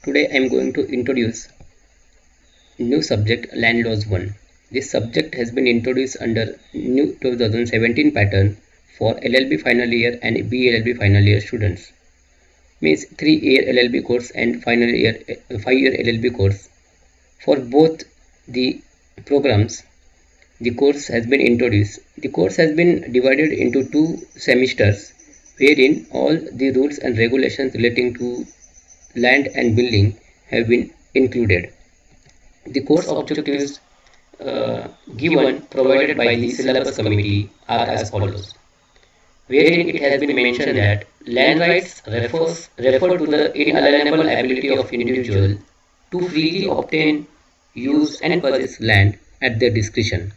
Today I am going to introduce new subject Land Laws 1. This subject has been introduced under new 2017 pattern for LLB final year and BLLB final year students. Means 3-year LLB course and final year 5-year LLB course. For both the programs, the course has been introduced. The course has been divided into 2 semesters, wherein all the rules and regulations relating to land and building have been included. The course objectives given provided by the syllabus committee are as follows, wherein it has been mentioned that land rights refer to the inalienable ability of individual to freely obtain, use and possess land at their discretion,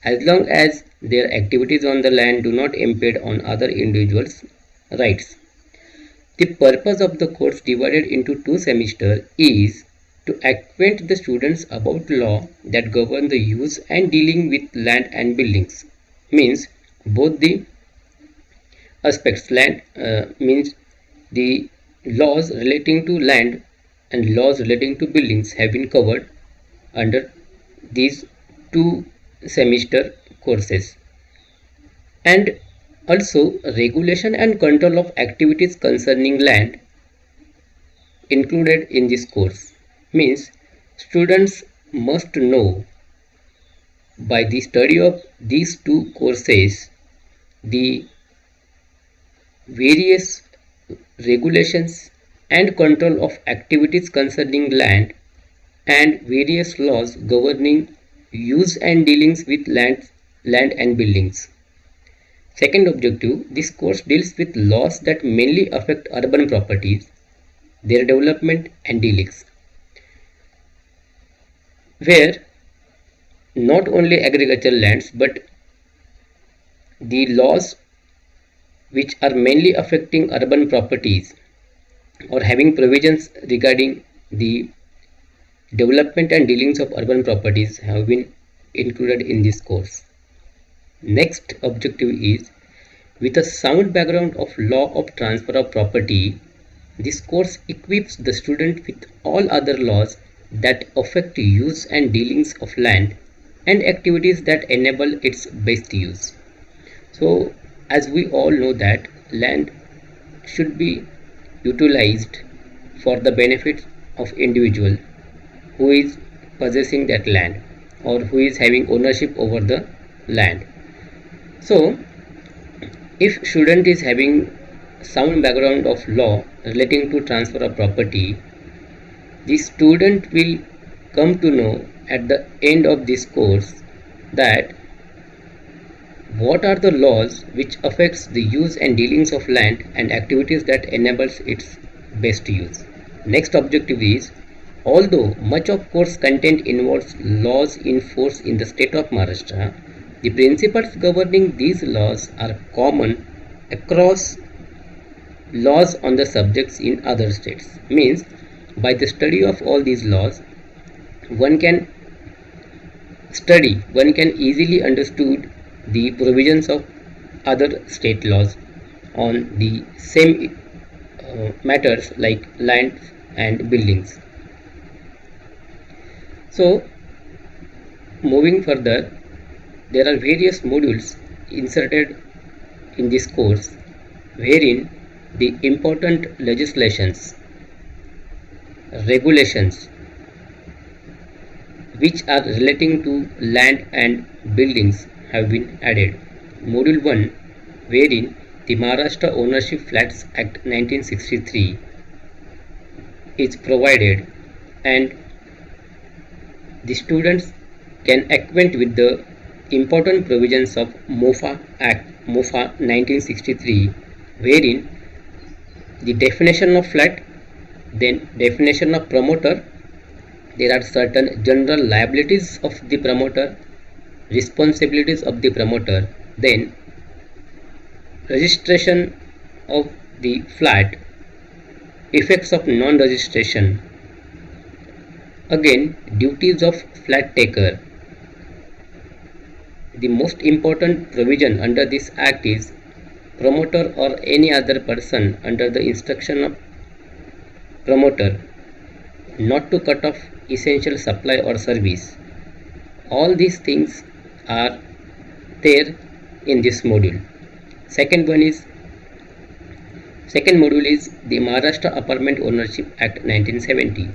as long as their activities on the land do not impede on other individuals' rights. The purpose of the course divided into 2 semesters is to acquaint the students about law that govern the use and dealing with land and buildings. Means both the aspects, land means the laws relating to land and laws relating to buildings have been covered under these 2 semester courses. And also regulation and control of activities concerning land included in this course. Means students must know by the study of these 2 courses the various regulations and control of activities concerning land and various laws governing use and dealings with land and buildings. Second objective, this course deals with laws that mainly affect urban properties, their development and dealings, where not only agricultural lands but the laws which are mainly affecting urban properties or having provisions regarding the development and dealings of urban properties have been included in this course. Next objective is, with a sound background of law of transfer of property, this course equips the student with all other laws that affect use and dealings of land and activities that enable its best use. So, as we all know that land should be utilized for the benefit of individual who is possessing that land or who is having ownership over the land. So, if student is having sound background of law relating to transfer of property, the student will come to know at the end of this course that what are the laws which affects the use and dealings of land and activities that enables its best use. Next objective is, although much of course content involves laws in force in the state of Maharashtra, the principles governing these laws are common across laws on the subjects in other states. Means by the study of all these laws, one can easily understood the provisions of other state laws on the same matters like land and buildings. So, moving further, there are various modules inserted in this course wherein the important legislations, regulations which are relating to land and buildings have been added. Module 1, wherein the Maharashtra Ownership Flats Act 1963 is provided, and the students can acquaint with the important provisions of MOFA Act, MOFA 1963, wherein the definition of flat, then definition of promoter, there are certain general liabilities of the promoter, responsibilities of the promoter, then registration of the flat, effects of non-registration, again duties of flat taker. The most important provision under this act is promoter or any other person under the instruction of promoter not to cut off essential supply or service. All these things are there in this module. Second module is the Maharashtra Apartment Ownership Act 1970,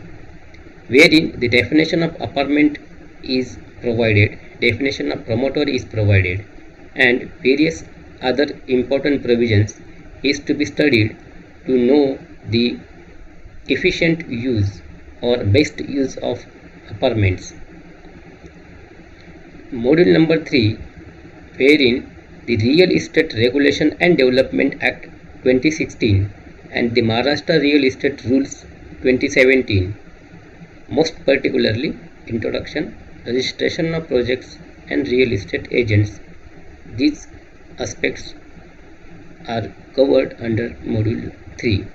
wherein the definition of apartment is provided, definition of promoter is provided, and various other important provisions is to be studied to know the efficient use or best use of apartments. Module number 3, wherein the Real Estate Regulation and Development Act 2016 and the Maharashtra Real Estate Rules 2017, most particularly introduction, registration of projects and real estate agents. These aspects are covered under module 3.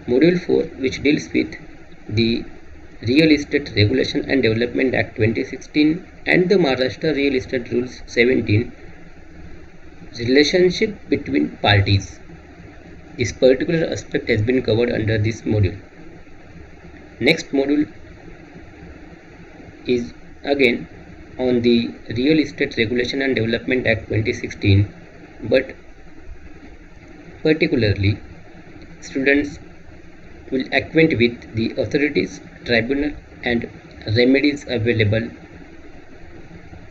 Module 4, which deals with the Real Estate Regulation and Development Act 2016 and the Maharashtra Real Estate Rules 17, relationship between parties. This particular aspect has been covered under this module. Next module is again on the Real Estate Regulation and Development Act 2016, but particularly students will acquaint with the authorities, tribunal and remedies available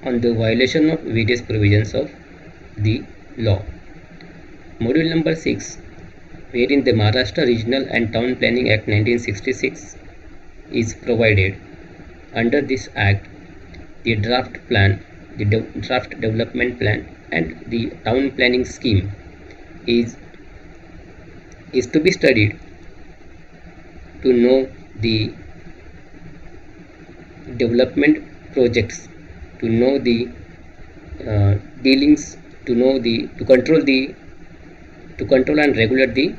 on the violation of various provisions of the law. Module number 6, wherein the Maharashtra Regional and Town Planning Act 1966 is provided. Under this act, the draft plan, the draft development plan and the town planning scheme is to be studied to know the development projects, to know the dealings, to control and regulate the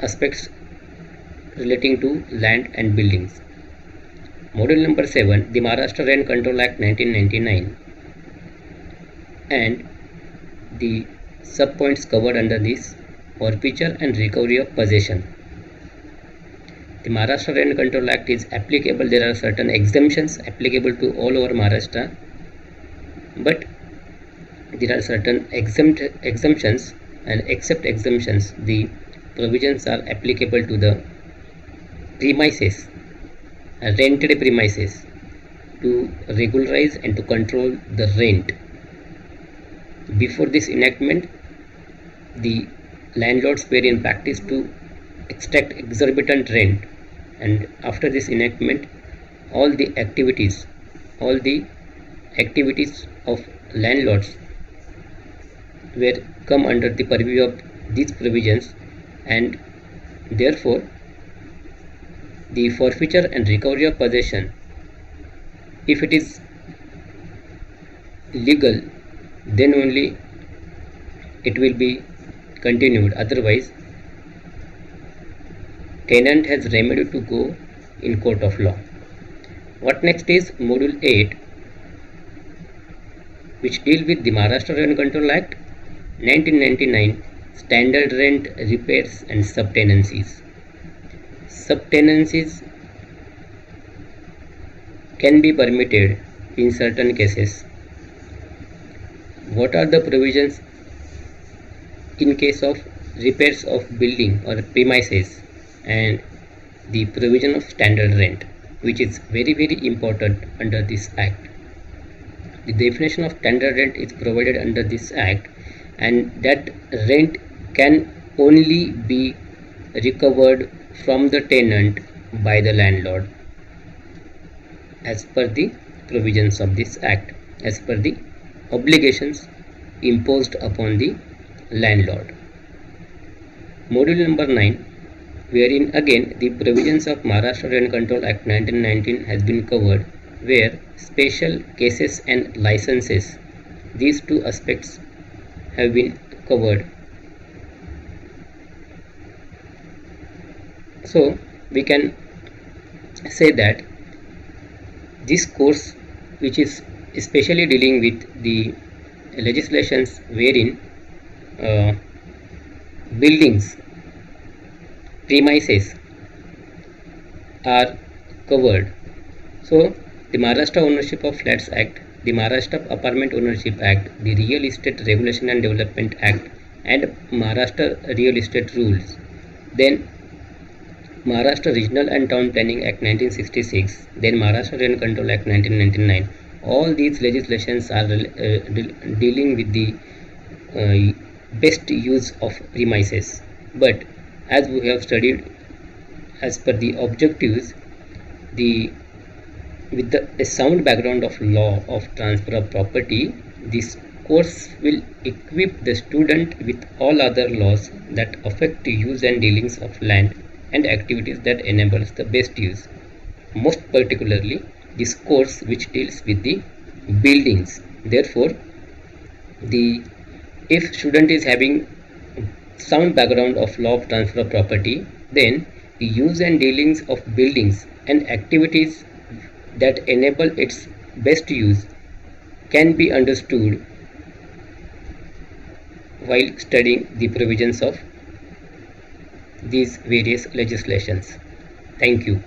aspects relating to land and buildings. Module number 7, the Maharashtra Rent Control Act 1999 and the sub-points covered under this: forfeiture and recovery of possession. The Maharashtra Rent Control Act is applicable. There are certain exemptions applicable to all over Maharashtra, but there are certain exemptions, and except exemptions, the provisions are applicable to the premises, rented premises, to regularize and to control the rent. Before this enactment, the landlords were in practice to extract exorbitant rent, and after this enactment, all the activities of landlords were come under the purview of these provisions, and therefore the forfeiture and recovery of possession, if it is legal, then only it will be continued. Otherwise, tenant has remedy to go in court of law. What next is module 8, which deal with the Maharashtra Rent Control Act 1999, standard rent, repairs and subtenancies. Subtenancies can be permitted in certain cases. What are the provisions in case of repairs of building or premises, and the provision of standard rent, which is very important under this act. The definition of standard rent is provided under this act, and that rent can only be recovered from the tenant by the landlord as per the provisions of this act, as per the obligations imposed upon the landlord. Module number 9, wherein again the provisions of Maharashtra Rent Control Act 1919 has been covered, where special cases and licenses, these two aspects have been covered. So we can say that this course, which is especially dealing with the legislations wherein buildings, premises are covered. So, the Maharashtra Ownership of Flats Act, the Maharashtra Apartment Ownership Act, the Real Estate Regulation and Development Act, and Maharashtra Real Estate Rules. Then Maharashtra Regional and Town Planning Act 1966, then Maharashtra Rent Control Act 1999. All these legislations are dealing with the best use of premises. But as we have studied, as per the objectives, the with a sound background of law of transfer of property, this course will equip the student with all other laws that affect the use and dealings of land and activities that enables the best use. Most particularly, this course which deals with the buildings. Therefore, the if student is having sound background of law of transfer of property, then the use and dealings of buildings and activities that enable its best use can be understood while studying the provisions of these various legislations. Thank you.